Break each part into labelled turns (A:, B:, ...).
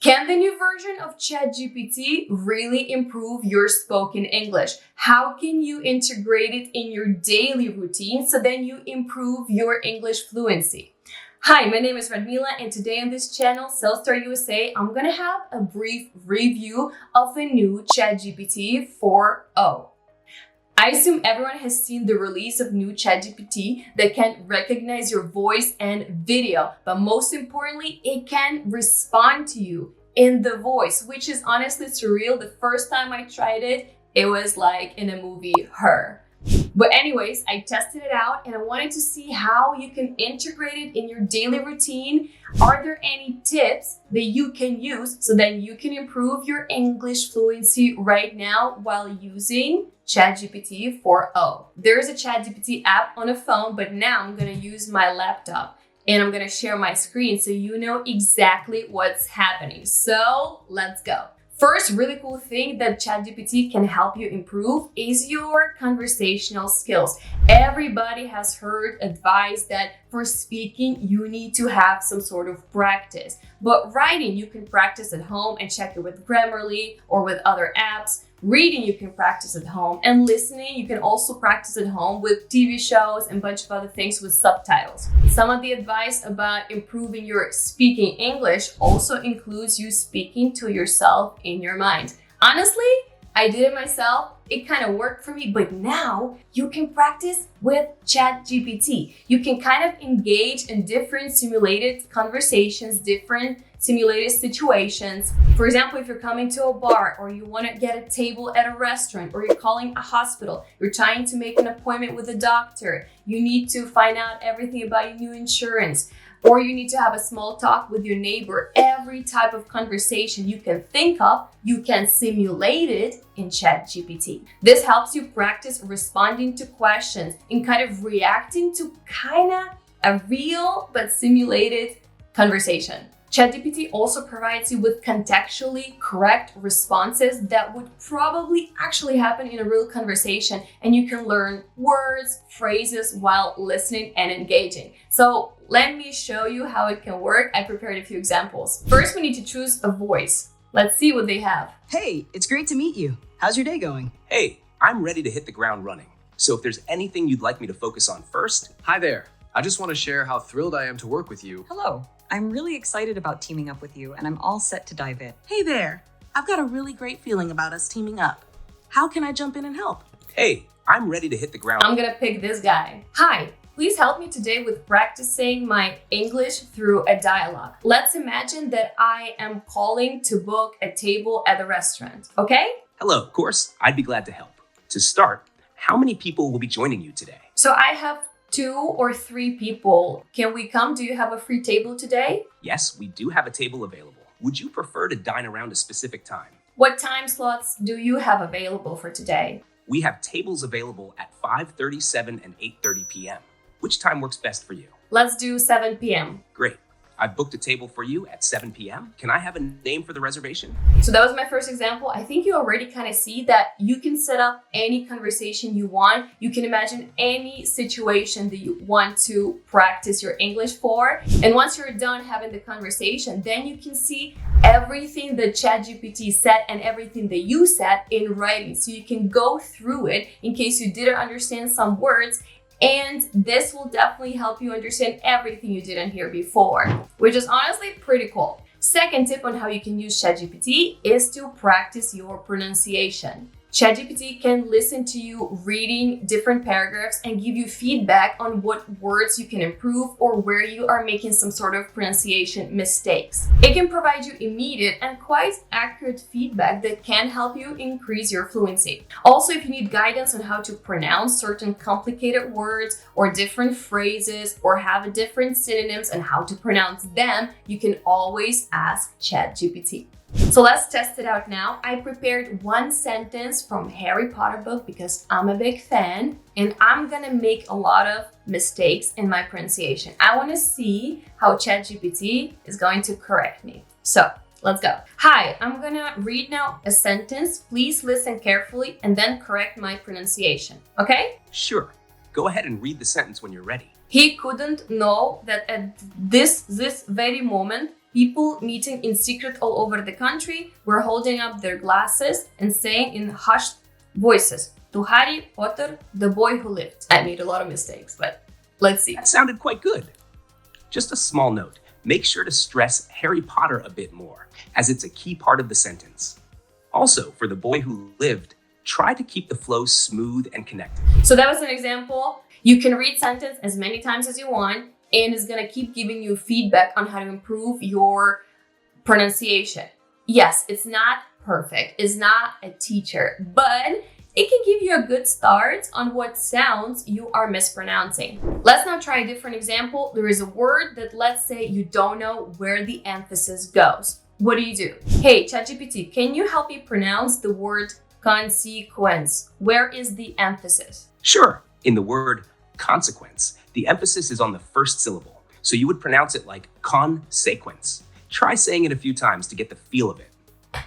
A: Can the new version of ChatGPT really improve your spoken English? How can you integrate it in your daily routine so then you improve your English fluency? Hi, my name is Radmila, and today on this channel, Self-Start USA, I'm going to have a brief review of the new ChatGPT 4.0. I assume everyone has seen the release of new ChatGPT that can recognize your voice and video, but most importantly, it can respond to you in the voice, which is honestly surreal. The first time I tried it, it was like in a movie, Her. But anyways, I tested it out and I wanted to see how you can integrate it in your daily routine. Are there any tips that you can use so that you can improve your English fluency right now while using ChatGPT 4.0? There is a ChatGPT app on a phone, but now I'm going to use my laptop and I'm going to share my screen so you know exactly what's happening. So let's go. First, really cool thing that ChatGPT can help you improve is your conversational skills. Everybody has heard advice that for speaking, you need to have some sort of practice. But writing, you can practice at home and check it with Grammarly or with other apps. Reading, you can practice at home. And listening, you can also practice at home with TV shows and a bunch of other things with subtitles. Some of the advice about improving your speaking English also includes you speaking to yourself in your mind. Honestly, I did it myself. It kind of worked for me, but now you can practice with ChatGPT. You can kind of engage in different simulated conversations, different simulated situations. For example, if you're coming to a bar or you want to get a table at a restaurant or you're calling a hospital, you're trying to make an appointment with a doctor, you need to find out everything about your new insurance, or you need to have a small talk with your neighbor. Every type of conversation you can think of, you can simulate it in ChatGPT. This helps you practice responding to questions and kind of reacting to kind of a real but simulated conversation. ChatGPT also provides you with contextually correct responses that would probably actually happen in a real conversation, and you can learn words, phrases while listening and engaging. So let me show you how it can work. I prepared a few examples. First, we need to choose a voice. Let's see what they have.
B: Hey, it's great to meet you. How's your day going?
C: Hey, I'm ready to hit the ground running. So if there's anything you'd like me to focus on first.
D: Hi there. I just want to share how thrilled I am to work with you.
E: Hello. I'm really excited about teaming up with you, and I'm all set to dive in.
F: Hey there. I've got a really great feeling about us teaming up. How can I jump in and help?
C: Hey, I'm ready to hit the ground.
A: I'm gonna pick this guy. Hi, please help me today with practicing my English through a dialogue. Let's imagine that I am calling to book a table at the restaurant, okay?
C: Hello, of course, I'd be glad to help. To start, how many people will be joining you today?
A: So I have 2 or 3 people. Can we come? Do you have a free table today?
C: Yes, we do have a table available. Would you prefer to dine around a specific time?
A: What time slots do you have available for today?
C: We have tables available at 5:37 and 8:30 p.m. Which time works best for you?
A: Let's do 7 p.m.
C: Great. I've booked a table for you at 7 p.m. Can I have a name for the reservation?
A: So that was my first example. I think you already kind of see that you can set up any conversation you want. You can imagine any situation that you want to practice your English for. And once you're done having the conversation, then you can see everything that ChatGPT said and everything that you said in writing. So you can go through it in case you didn't understand some words. And this will definitely help you understand everything you didn't hear before, which is honestly pretty cool. Second tip on how you can use ChatGPT is to practice your pronunciation. ChatGPT can listen to you reading different paragraphs and give you feedback on what words you can improve or where you are making some sort of pronunciation mistakes. It can provide you immediate and quite accurate feedback that can help you increase your fluency. Also, if you need guidance on how to pronounce certain complicated words or different phrases or have different synonyms and how to pronounce them, you can always ask ChatGPT. So let's test it out now. I prepared one sentence from Harry Potter book because I'm a big fan, and I'm gonna make a lot of mistakes in my pronunciation. I wanna see how ChatGPT is going to correct me. So let's go. Hi, I'm gonna read now a sentence. Please listen carefully and then correct my pronunciation, okay?
C: Sure. Go ahead and read the sentence when you're ready.
A: He couldn't know that at this very moment, People meeting in secret all over the country were holding up their glasses and saying in hushed voices, to Harry Potter, the boy who lived. I made a lot of mistakes, but let's see.
C: That sounded quite good. Just a small note. Make sure to stress Harry Potter a bit more, as it's a key part of the sentence. Also, for the boy who lived, try to keep the flow smooth and connected.
A: So that was an example. You can read sentence as many times as you want, and it's gonna keep giving you feedback on how to improve your pronunciation. Yes, it's not perfect. It's not a teacher, but it can give you a good start on what sounds you are mispronouncing. Let's now try a different example. There is a word that, let's say, you don't know where the emphasis goes. What do? Hey, ChatGPT, can you help me pronounce the word consequence? Where is the emphasis?
C: Sure, in the word consequence, the emphasis is on the first syllable, so you would pronounce it like consequence. Try saying it a few times to get the feel of it.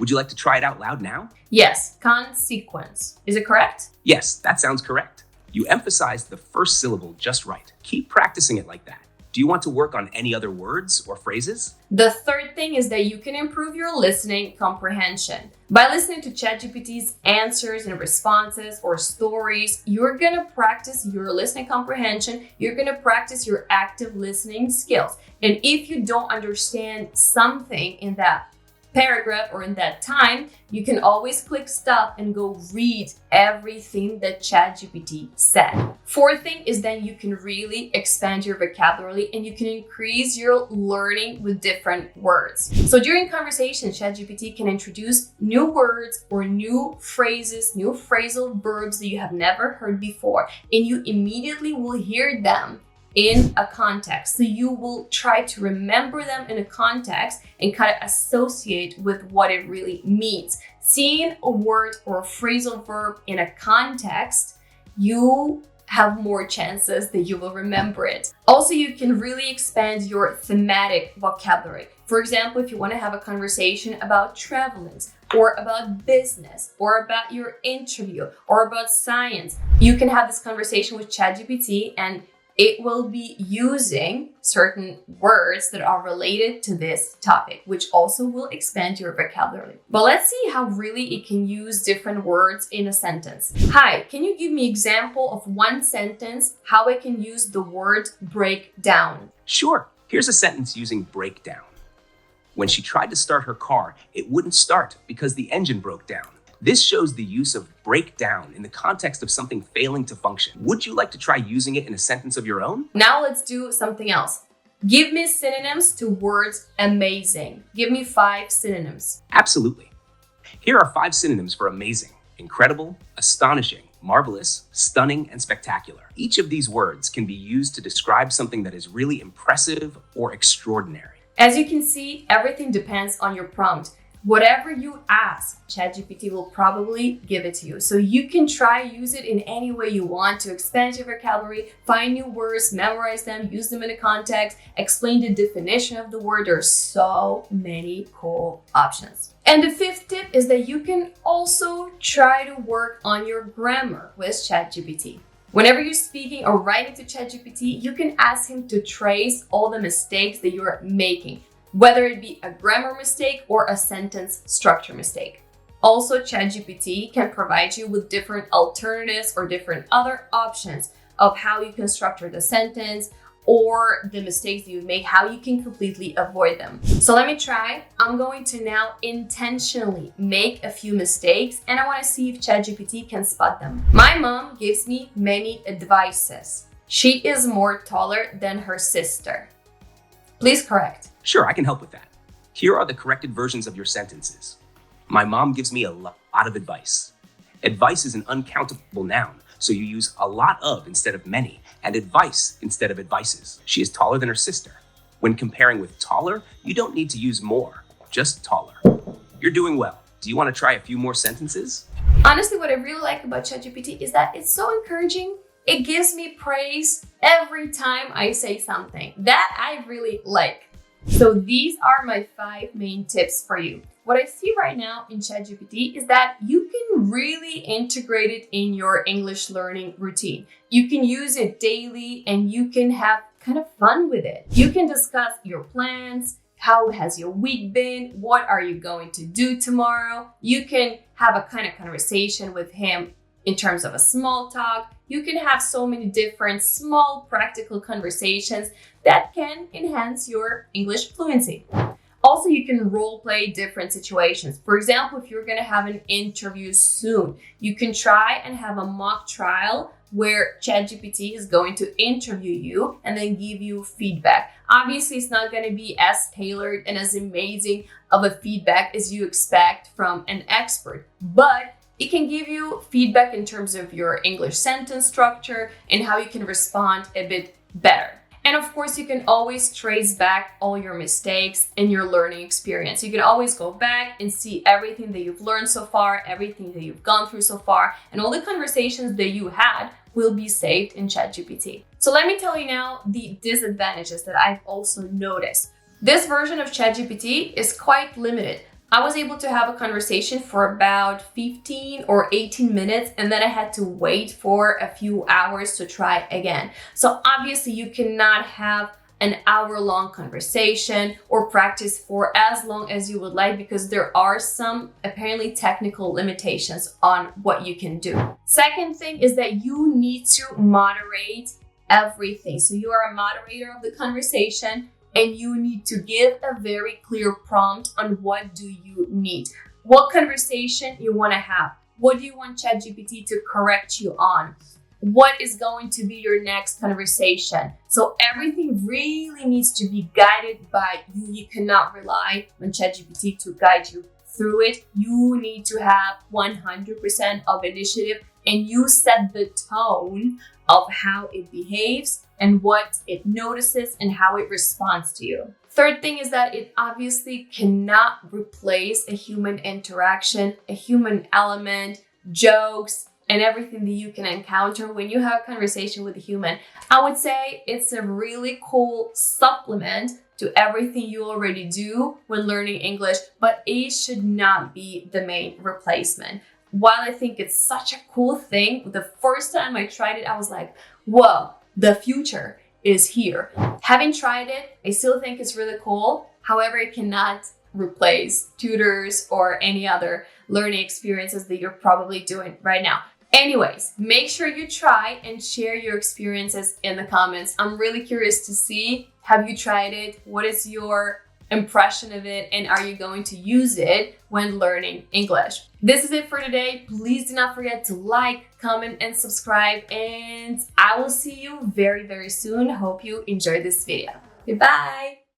C: Would you like to try it out loud now?
A: Yes, consequence. Is it correct?
C: Yes, that sounds correct. You emphasized the first syllable just right. Keep practicing it like that. Do you want to work on any other words or phrases?
A: The third thing is that you can improve your listening comprehension. By listening to ChatGPT's answers and responses or stories, you're gonna practice your listening comprehension, you're gonna practice your active listening skills. And if you don't understand something in that paragraph or in that time, you can always click stop and go read everything that ChatGPT said. Fourth thing is that you can really expand your vocabulary and you can increase your learning with different words. So during conversations, ChatGPT can introduce new words or new phrases, new phrasal verbs that you have never heard before, and you immediately will hear them in a context. So you will try to remember them in a context and kind of associate with what it really means. Seeing a word or a phrasal verb in a context, you have more chances that you will remember it. Also, you can really expand your thematic vocabulary. For example, if you want to have a conversation about traveling or about business or about your interview or about science, you can have this conversation with ChatGPT and it will be using certain words that are related to this topic, which also will expand your vocabulary. But let's see how really it can use different words in a sentence. Hi, can you give me an example of one sentence, how I can use the word breakdown?
C: Sure. Here's a sentence using breakdown. When she tried to start her car, it wouldn't start because the engine broke down. This shows the use of breakdown in the context of something failing to function. Would you like to try using it in a sentence of your own?
A: Now let's do something else. Give me synonyms to words amazing. Give me 5 synonyms.
C: Absolutely. Here are 5 synonyms for amazing: incredible, astonishing, marvelous, stunning, and spectacular. Each of these words can be used to describe something that is really impressive or extraordinary.
A: As you can see, everything depends on your prompt. Whatever you ask, ChatGPT will probably give it to you. So you can try use it in any way you want to expand your vocabulary, find new words, memorize them, use them in a context, explain the definition of the word. There's so many cool options. And the 5th tip is that you can also try to work on your grammar with ChatGPT. Whenever you're speaking or writing to ChatGPT, you can ask him to trace all the mistakes that you're making, whether it be a grammar mistake or a sentence structure mistake. Also, ChatGPT can provide you with different alternatives or different other options of how you can structure the sentence or the mistakes that you make, how you can completely avoid them. So let me try. I'm going to now intentionally make a few mistakes and I want to see if ChatGPT can spot them. My mom gives me many advices. She is more taller than her sister. Please correct.
C: Sure, I can help with that. Here are the corrected versions of your sentences. My mom gives me a lot of advice. Advice is an uncountable noun, so you use a lot of instead of many, and advice instead of advices. She is taller than her sister. When comparing with taller, you don't need to use more, just taller. You're doing well. Do you want to try a few more sentences?
A: Honestly, what I really like about ChatGPT is that it's so encouraging. It gives me praise every time I say something. That I really like. So these are my 5 main tips for you. What I see right now in ChatGPT is that you can really integrate it in your English learning routine. You can use it daily and you can have kind of fun with it. You can discuss your plans, how has your week been? What are you going to do tomorrow? You can have a kind of conversation with him in terms of a small talk. You can have so many different small practical conversations that can enhance your English fluency. Also, you can role play different situations. For example, if you're going to have an interview soon, you can try and have a mock trial where ChatGPT is going to interview you and then give you feedback. Obviously, it's not going to be as tailored and as amazing of a feedback as you expect from an expert, but it can give you feedback in terms of your English sentence structure and how you can respond a bit better. And of course, you can always trace back all your mistakes in your learning experience. You can always go back and see everything that you've learned so far, everything that you've gone through so far, and all the conversations that you had will be saved in ChatGPT. So let me tell you now the disadvantages that I've also noticed. This version of ChatGPT is quite limited. I was able to have a conversation for about 15 or 18 minutes, and then I had to wait for a few hours to try again. So obviously you cannot have an hour-long conversation or practice for as long as you would like, because there are some apparently technical limitations on what you can do. Second thing is that you need to moderate everything. So you are a moderator of the conversation, and you need to give a very clear prompt on what do you need. What conversation you want to have? What do you want ChatGPT to correct you on? What is going to be your next conversation? So everything really needs to be guided by you. You cannot rely on ChatGPT to guide you through it. You need to have 100% of initiative, and you set the tone of how it behaves and what it notices and how it responds to you. Third thing is that it obviously cannot replace a human interaction, a human element, jokes, and everything that you can encounter when you have a conversation with a human. I would say it's a really cool supplement to everything you already do when learning English, but it should not be the main replacement. While I think it's such a cool thing, the first time I tried it, I was like, whoa, the future is here. Having tried it, I still think it's really cool. However, it cannot replace tutors or any other learning experiences that you're probably doing right now. Anyways, make sure you try and share your experiences in the comments. I'm really curious to see, have you tried it? What is your impression of it, and are you going to use it when learning English? This is it for today. Please do not forget to like, comment, and subscribe, and I will see you very, very soon. Hope you enjoyed this video. Goodbye.